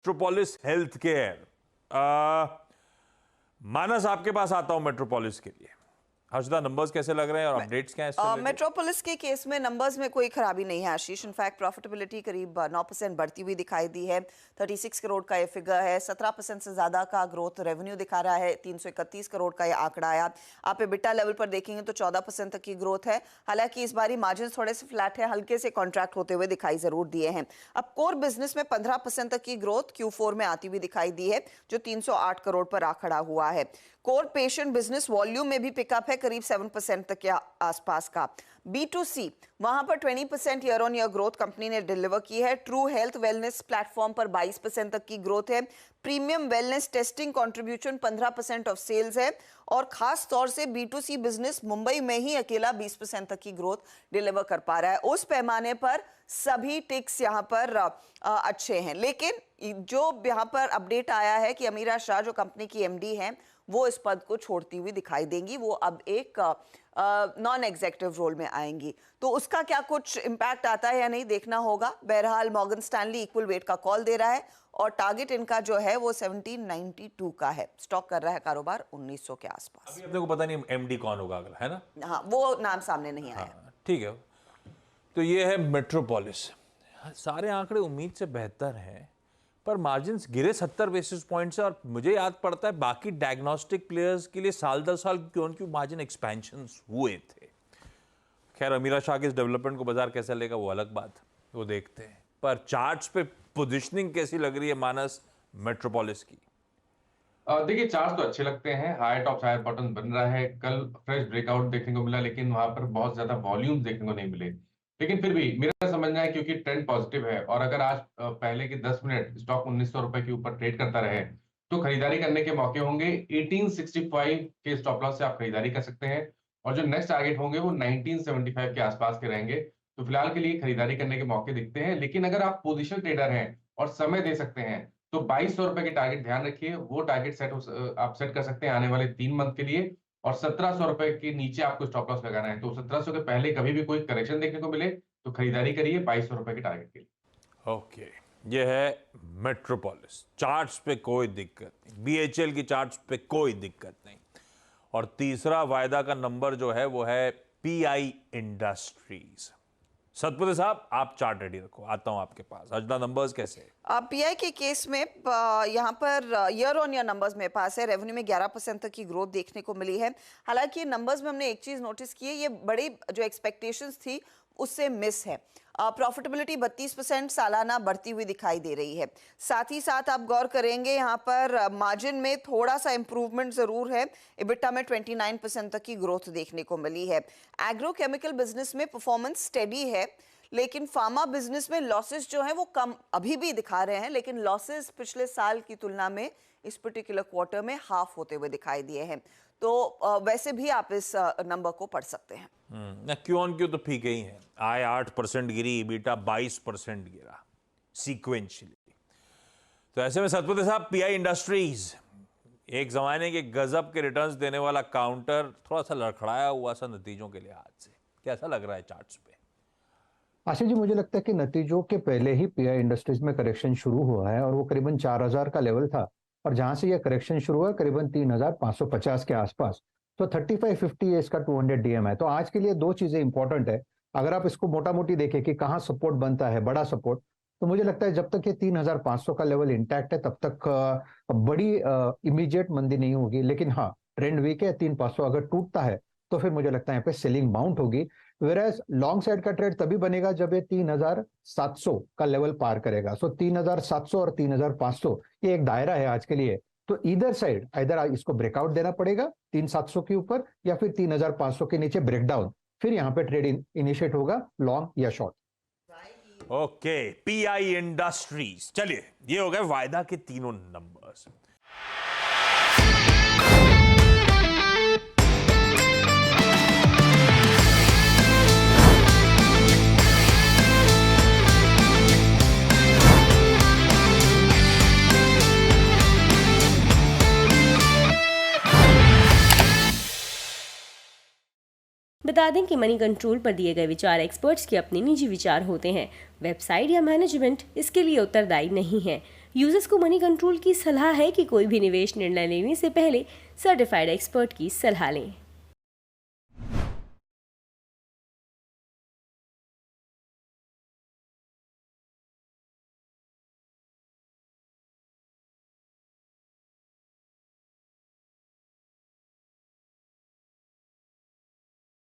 Metropolis health care. मानस, आपके पास आता हूं मेट्रोपोलिस के लिए। हर्षदा, नंबर्स कैसे लग रहे हैं और अपडेट्स क्या हैं इससे रिलेटेड? मेट्रोपोलिस के केस में नंबर्स में कोई खराबी नहीं है आशीष। इनफैक्ट प्रॉफिटेबिलिटी करीब 9% बढ़ती हुई दिखाई दी है। 36 करोड़ का ये फिगर है। 17% से ज्यादा का ग्रोथ रेवेन्यू दिखा रहा है। 331 करोड़ का ये आंकड़ा आया। आप एबिटा लेवल पर देखेंगे तो 14% तक की ग्रोथ है। हालांकि इस बारी मार्जिन थोड़े से फ्लैट है, हल्के से कॉन्ट्रैक्ट होते हुए दिखाई जरूर दिए हैं। अब कोर बिजनेस में 15% तक की ग्रोथ Q4 में आती हुई दिखाई दी है, जो 308 करोड़ पर आ खड़ा हुआ है। कोर पेशेंट बिजनेस वॉल्यूम में भी पिकअप है, करीब 7% तक के आसपास का। B2C वहां पर 20% year on year growth company ने डिलीवर की है। ट्रू हेल्थ वेलनेस प्लेटफॉर्म पर 22% तक की ग्रोथ है। Premium wellness testing contribution 15% of sales है। और खास तौर से B2C बिजनेस मुंबई में ही अकेला 20% तक की ग्रोथ डिलीवर कर पा रहा है। उस पैमाने पर सभी टिक्स यहाँ पर अच्छे हैं। लेकिन जो यहाँ पर अपडेट आया है कि अमीरा शाह जो कंपनी की MD हैं, वो इस पद को छोड़ती हुई दिखाई देंगी। वो अब एक नॉन एग्जीक्यूटिव रोल में आएंगी, तो उसका क्या कुछ इम्पैक्ट आता है या नहीं देखना होगा। बहरहाल मॉर्गन स्टैनली इक्वल वेट का कॉल दे रहा है और टारगेट इनका जो है वो 1792 का है। स्टॉक कर रहा है कारोबार 1900 के आसपास। अभी अपने को पता नहीं MD कौन होगा अगला, है ना? हाँ, वो नाम सामने नहीं आया। हाँ, ठीक है। तो ये है मेट्रोपोलिस। सारे आंकड़े उम्मीद से बेहतर हैं, पर मार्जिन्स गिरे 70 बेसिस पॉइंट से। और मुझे याद पड़ता है बाकी डायग्नोस्टिक प्लेयर्स के लिए साल दर साल क्यों मार्जिन एक्सपेंशंस हुए थे। खैर, अमीरा शाह के इस डेवलपमेंट को बाजार कैसे लेगा वो अलग बात, वो देखते हैं। पर चार्ट्स पे पोजीशनिंग कैसी लग रही है मानस मेट्रोपोलिस की? देखिए, चार्ट्स तो अच्छे लगते हैं। हाई टॉप हाई बॉटम बन रहा है। कल फ्रेश ब्रेकआउट देखने को मिला, लेकिन वहां पर बहुत ज्यादा वॉल्यूम देखने को नहीं मिले। लेकिन फिर भी मेरा समझना है, क्योंकि ट्रेंड पॉजिटिव है और अगर आज पहले के 10 मिनट स्टॉक 1900 रुपए के ऊपर ट्रेड करता रहे तो खरीदारी करने के मौके होंगे। 1865 के स्टॉप लॉस से आप खरीदारी कर सकते हैं और जो नेक्स्ट टारगेट होंगे वो 1975 के आसपास के रहेंगे। तो फिलहाल के लिए खरीदारी करने के मौके दिखते हैं। लेकिन अगर आप पोजिशन ट्रेडर हैं और समय दे सकते हैं तो 2200 रुपए की टारगेट ध्यान रखिए। वो टारगेट आप सेट कर सकते हैं आने वाले 3 मंथ के लिए। और 1700 रुपए के नीचे आपको स्टॉप लॉस लगाना है। तो 1700 के पहले कभी भी कोई करेक्शन देखने को मिले तो खरीदारी करिए 2200 रुपए के टारगेट के लिए। ओके, ये है मेट्रोपोलिस। चार्ट्स पे कोई दिक्कत नहीं, BHL की चार्ट्स पे कोई दिक्कत नहीं। और तीसरा वायदा का नंबर जो है वो है PI इंडस्ट्रीज। सतपति साहब, आप चार्ट रेडी रखो, आता हूं आपके पास। अजदा, नंबर्स कैसे? PI के केस में यहाँ per year on year numbers मेरे पास है। रेवेन्यू में 11% तक की ग्रोथ देखने को मिली है। हालांकि नंबर्स में हमने एक चीज नोटिस की है, ये बड़ी जो एक्सपेक्टेशंस थी उससे मिस है। प्रॉफिटेबिलिटी 32% सालाना बढ़ती हुई दिखाई दे रही है। साथ ही साथ आप गौर करेंगे यहाँ पर मार्जिन में थोड़ा सा इंप्रूवमेंट जरूर है। इबिटा में 29% तक की ग्रोथ देखने को मिली है। एग्रोकेमिकल बिजनेस में परफॉर्मेंस स्टेडी है, लेकिन फार्मा बिजनेस में लॉसेस जो हैं वो कम अभी भी दिखा रहे हैं, लेकिन लॉसेस पिछले साल की तुलना में इस पर्टिकुलर क्वार्टर में हाफ होते हुए दिखाई दिए हैं। तो वैसे भी आप इस नंबर को पढ़ सकते हैं। क्यों तो फीके ही है। आय 8% गिरी, EBITDA 22% गिरा सीक्वेंशियली। तो ऐसे में सतपति साहब, PI इंडस्ट्रीज एक जमाने के गजब के रिटर्न्स देने वाला काउंटर थोड़ा सा लड़खड़ाया हुआ सा नतीजों के लिहाज से, कैसा लग रहा है चार्ट्स पे? आशीष जी, मुझे लगता है कि नतीजों के पहले ही PI इंडस्ट्रीज में करेक्शन शुरू हुआ है और वो करीबन 4000 का लेवल था और जहां से ये करेक्शन शुरू हुआ करीबन 3550 के आसपास। तो 3550 इसका 200 DM है। तो आज के लिए दो चीजें इंपॉर्टेंट है। अगर आप इसको मोटा मोटी देखें कि कहाँ सपोर्ट बनता है, बड़ा सपोर्ट, तो मुझे लगता है जब तक ये 3500 का लेवल इंटैक्ट है तब तक बड़ी इमीडिएट मंदी नहीं होगी। लेकिन हाँ, ट्रेंड वीक है, 3500 अगर टूटता है तो फिर मुझे लगता है यहाँ पे सेलिंग माउंट होगी। वेराज लॉन्ग साइड का ट्रेड तभी बनेगा जब ये 3700 का लेवल पार करेगा। सो 3700 और 3500 ये एक दायरा है आज के लिए। तो इधर साइड इधर इसको ब्रेकआउट देना पड़ेगा 3700 के ऊपर या फिर 3500 के नीचे ब्रेकडाउन, फिर यहाँ पे ट्रेड इनिशिएट होगा लॉन्ग या शॉर्ट। Okay, PI industries. चलिए, ये हो गए वायदा के तीनों नंबर्स। बता दें कि मनी कंट्रोल पर दिए गए विचार एक्सपर्ट्स के अपने निजी विचार होते हैं। वेबसाइट या मैनेजमेंट इसके लिए उत्तरदायी नहीं है। यूजर्स को मनी कंट्रोल की सलाह है कि कोई भी निवेश निर्णय लेने से पहले सर्टिफाइड एक्सपर्ट की सलाह लें।